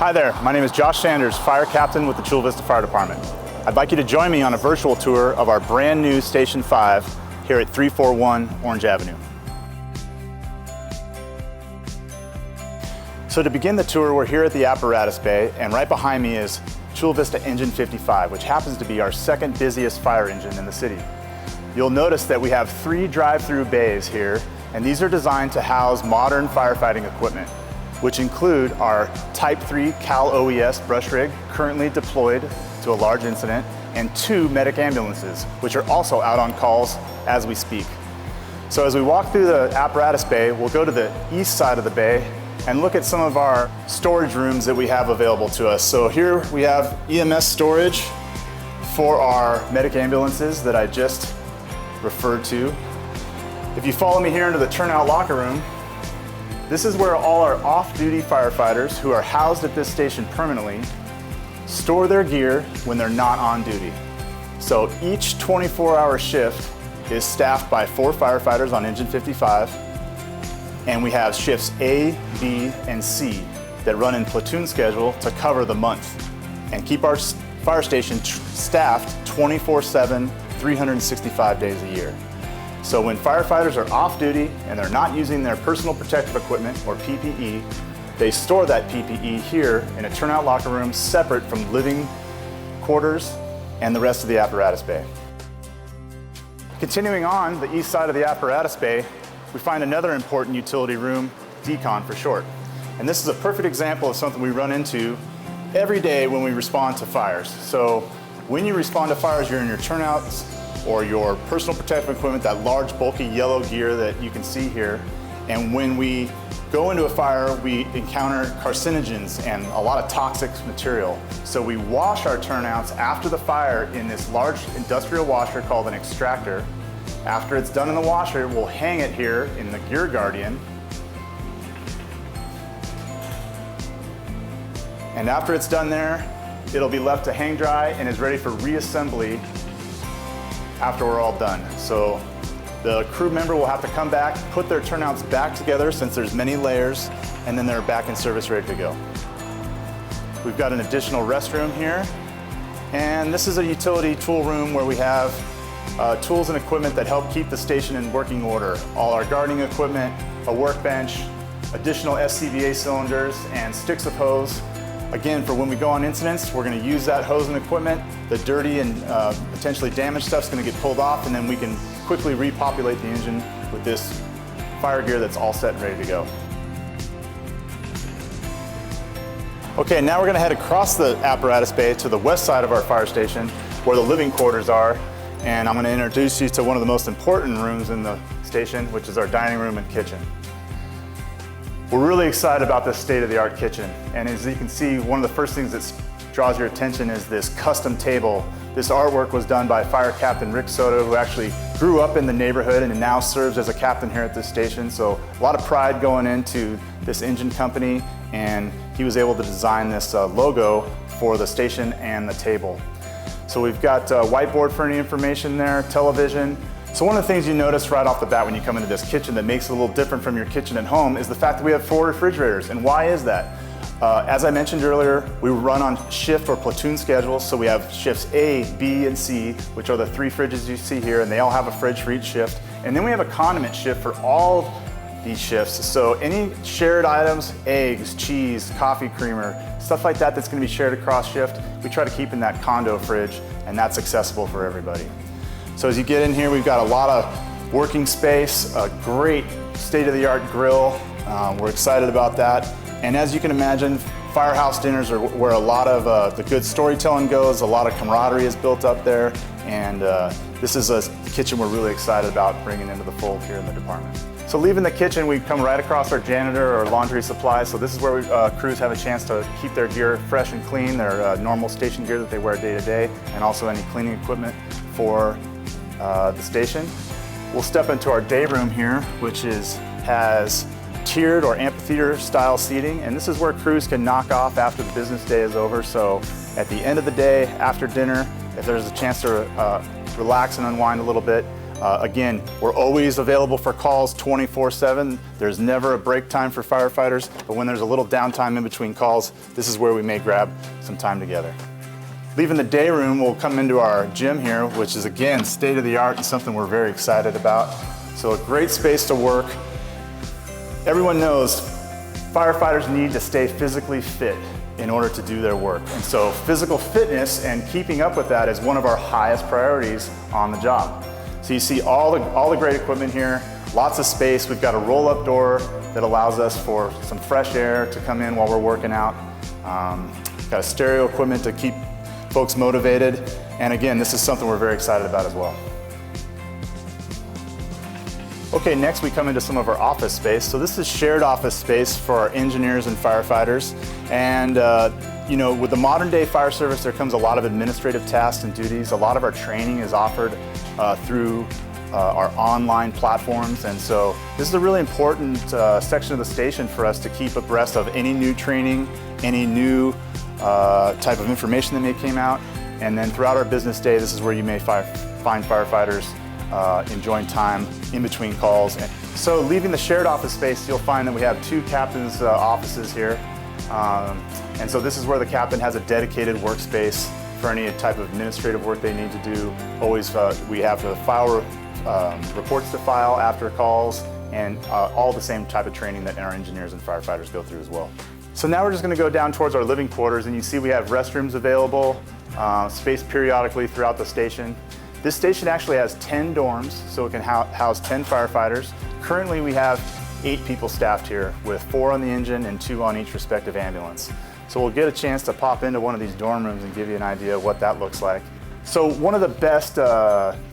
Hi there, my name is Josh Sanders, Fire Captain with the Chula Vista Fire Department. I'd like you to join me on a virtual tour of our brand new Station 5 here at 341 Orange Avenue. So to begin the tour, we're here at the Apparatus Bay, and right behind me is Chula Vista Engine 55, which happens to be our second busiest fire engine in the city. You'll notice that we have 3 drive-through bays here, and these are designed to house modern firefighting equipment, which include our Type 3 Cal OES brush rig, currently deployed to a large incident, and 2 medic ambulances, which are also out on calls as we speak. So as we walk through the Apparatus Bay, we'll go to the east side of the bay and look at some of our storage rooms that we have available to us. So here we have EMS storage for our medic ambulances that I just referred to. If you follow me here into the Turnout locker room, this is where all our off-duty firefighters who are housed at this station permanently store their gear when they're not on duty. So each 24-hour shift is staffed by 4 firefighters on Engine 55, and we have shifts A, B, and C that run in platoon schedule to cover the month and keep our fire station staffed 24/7, 365 days a year. So when firefighters are off duty and they're not using their personal protective equipment or PPE, they store that PPE here in a turnout locker room separate from living quarters and the rest of the Apparatus Bay. Continuing on the east side of the Apparatus Bay, we find another important utility room, DECON for short. And this is a perfect example of something we run into every day when we respond to fires. So when you respond to fires, you're in your turnouts or your personal protective equipment, that large bulky yellow gear that you can see here. And when we go into a fire, we encounter carcinogens and a lot of toxic material. So we wash our turnouts after the fire in this large industrial washer called an extractor. After it's done in the washer, we'll hang it here in the Gear Guardian. And after it's done there, it'll be left to hang dry and is ready for reassembly after we're all done. So the crew member will have to come back, put their turnouts back together since there's many layers, and then they're back in service ready to go. We've got an additional restroom here, and this is a utility tool room where we have tools and equipment that help keep the station in working order. All our guarding equipment, a workbench, additional SCBA cylinders, and sticks of hose. Again, for when we go on incidents, we're going to use that hose and equipment. The dirty and potentially damaged stuff's going to get pulled off, and then we can quickly repopulate the engine with this fire gear that's all set and ready to go. Okay, now we're going to head across the Apparatus Bay to the west side of our fire station where the living quarters are, and I'm going to introduce you to one of the most important rooms in the station, which is our dining room and kitchen. We're really excited about this state-of-the-art kitchen, and as you can see, one of the first things that draws your attention is this custom table. This artwork was done by Fire Captain Rick Soto, who actually grew up in the neighborhood and now serves as a captain here at this station. So a lot of pride going into this engine company, and he was able to design this logo for the station and the table. So we've got whiteboard for any information there, television. So one of the things you notice right off the bat when you come into this kitchen that makes it a little different from your kitchen at home is the fact that we have 4 refrigerators. And why is that? As I mentioned earlier, we run on shift or platoon schedules, so we have shifts A, B, and C, which are the 3 fridges you see here, and they all have a fridge for each shift. And then we have a condiment shift for all these shifts. So any shared items, eggs, cheese, coffee creamer, stuff like that that's going to be shared across shift, we try to keep in that condo fridge, and that's accessible for everybody. So as you get in here, we've got a lot of working space, a great state-of-the-art grill. We're excited about that. And as you can imagine, firehouse dinners are where a lot of the good storytelling goes, a lot of camaraderie is built up there, and this is a kitchen we're really excited about bringing into the fold here in the department. So leaving the kitchen, we come right across our janitor or laundry supply. So this is where crews have a chance to keep their gear fresh and clean, their normal station gear that they wear day to day, and also any cleaning equipment for the station. We'll step into our day room here, which has tiered or amphitheater style seating, and this is where crews can knock off after the business day is over. So at the end of the day, after dinner, if there's a chance to relax and unwind a little bit, Again, we're always available for calls 24/7. There's never a break time for firefighters, but when there's a little downtime in between calls, this is where we may grab some time together. Leaving the day room, we'll come into our gym here, which is again state-of-the-art and something we're very excited about. So a great space to work. Everyone knows firefighters need to stay physically fit in order to do their work. And so physical fitness and keeping up with that is one of our highest priorities on the job. So you see all the great equipment here, lots of space. We've got a roll-up door that allows us for some fresh air to come in while we're working out. Got a stereo equipment to keep folks motivated. And again, this is something we're very excited about as well. Okay, next we come into some of our office space. So this is shared office space for our engineers and firefighters. And you know, with the modern day fire service, there comes a lot of administrative tasks and duties. A lot of our training is offered through our online platforms. And so this is a really important section of the station for us to keep abreast of any new training, any new type of information that may come out. And then throughout our business day, this is where you may find firefighters enjoying time in between calls. And so leaving the shared office space, you'll find that we have two captains' offices here. And so this is where the captain has a dedicated workspace for any type of administrative work they need to do. Always, we have the file reports to file after calls, and all the same type of training that our engineers and firefighters go through as well. So now we're just going to go down towards our living quarters, and you see we have restrooms available, spaced periodically throughout the station. This station actually has 10 dorms, so it can house 10 firefighters. Currently we have 8 people staffed here, with 4 on the engine and 2 on each respective ambulance. So we'll get a chance to pop into one of these dorm rooms and give you an idea of what that looks like. So one of the best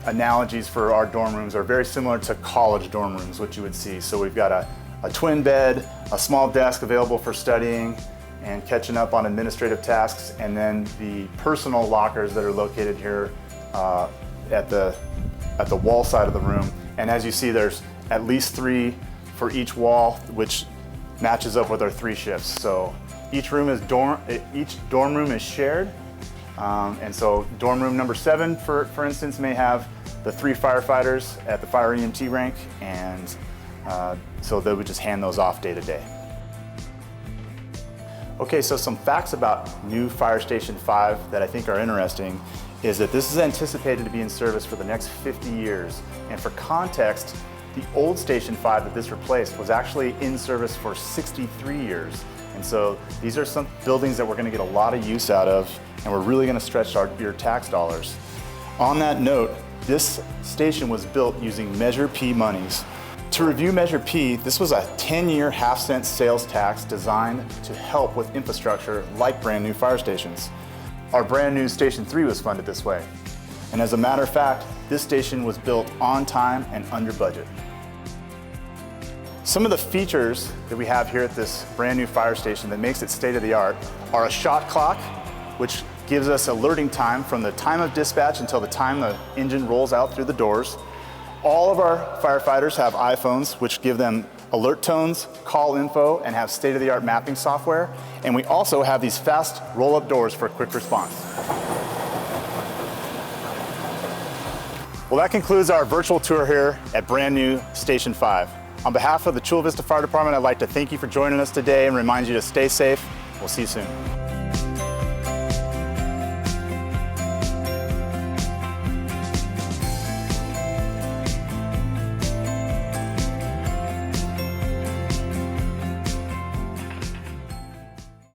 analogies for our dorm rooms are very similar to college dorm rooms, which you would see. So we've got a twin bed, a small desk available for studying and catching up on administrative tasks, and then the personal lockers that are located here at the wall side of the room. And as you see, there's at least 3 for each wall, which matches up with our 3 shifts. So each dorm room is shared. And so dorm room number 7, for instance, may have the 3 firefighters at the fire EMT rank, and so they would just hand those off day to day. Okay, so some facts about new Fire Station 5 that I think are interesting is that this is anticipated to be in service for the next 50 years. And for context, the old Station 5 that this replaced was actually in service for 63 years. And so these are some buildings that we're going to get a lot of use out of, and we're really going to stretch your tax dollars. On that note, this station was built using Measure P monies. To review Measure P, this was a 10-year half-cent sales tax designed to help with infrastructure like brand new fire stations. Our brand new Station 3 was funded this way. And as a matter of fact, this station was built on time and under budget. Some of the features that we have here at this brand new fire station that makes it state-of-the-art are a shot clock, which gives us alerting time from the time of dispatch until the time the engine rolls out through the doors. All of our firefighters have iPhones, which give them alert tones, call info, and have state-of-the-art mapping software. And we also have these fast roll-up doors for quick response. Well, that concludes our virtual tour here at brand new Station 5. On behalf of the Chula Vista Fire Department, I'd like to thank you for joining us today and remind you to stay safe. We'll see you soon.